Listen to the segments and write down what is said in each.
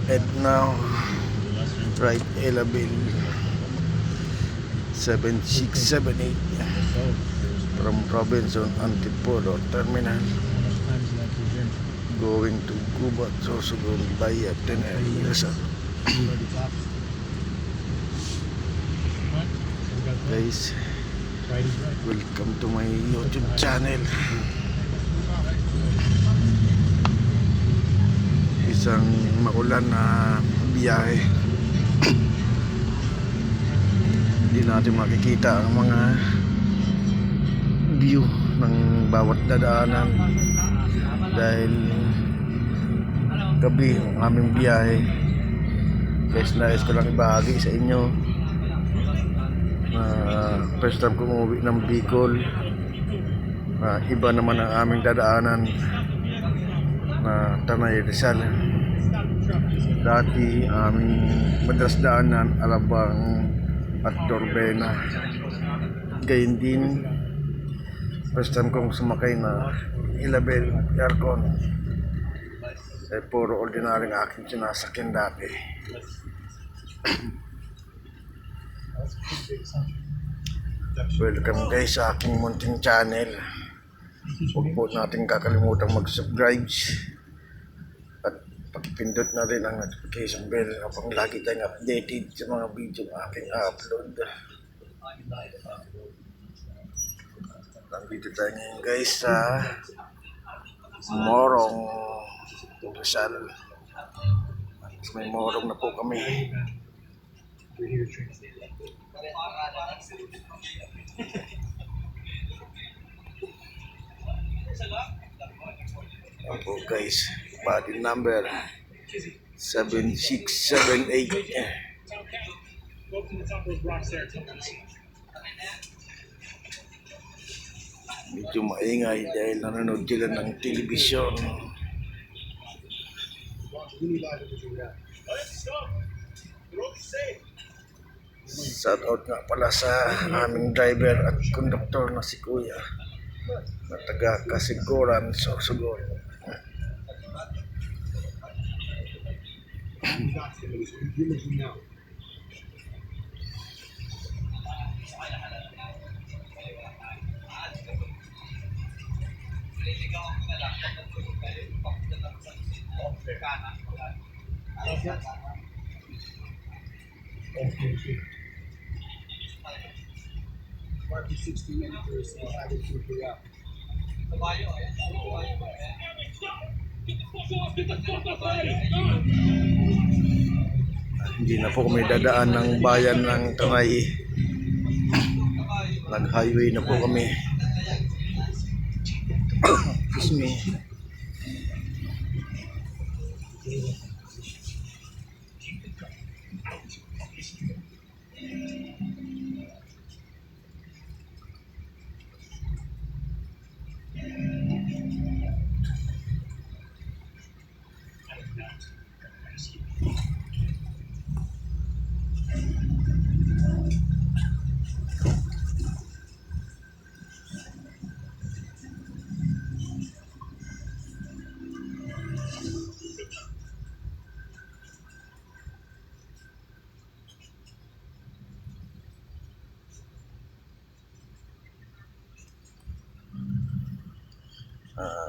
And now, right, Elabil 7678 from Robinson Antipolo Terminal going to Gubat, Sorsogon, Bayat, Tenerife. Guys, welcome to my YouTube channel. Isang maulan na biyahe. Hindi natin makikita ang mga view ng bawat dadaanan dahil gabi ang aming biyahe. Guys, nais ko lang ibahagi sa inyo first time kong umuwi ng Bicol. Iba naman ang aming dadaanan na Tanay Rizal. Dati aming madalas daanan Alabang at Torbena. Gayun din first time kong sumakay na Ilabel aircon. Puro ordinaryong aking sinasakyan dati. Welcome guys sa aking munting channel. Huwag po natin kakalimutan mag-subscribe at pakipindot na rin ang notification bell upang lagi tayong updated sa mga video na aking upload. Nandito tayo ngayon guys sa Morong Rizal. May Morong na po kami. Opo guys, body number 7678. Medyo maingay dahil nanonood sila ng telebisyon. Shout out nga pala sa aming driver at konduktor na si Kuya na taga Kasiguran, Sorsogon. Marking 60 minutes, so I will shoot you up. Hindi na po kami dadaan ng bayan ng Tanay. Nag-highway na po kami. Excuse me.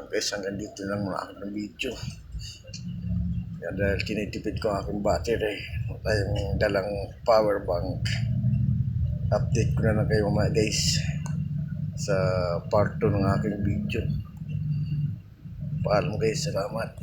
Guys, hanggang dito lang mga aking video. Yan, dahil kinitipid ko aking battery, tayong dalang power bank. Update ko na lang kayo mga guys sa part 2 ng aking video. Paalam guys, salamat.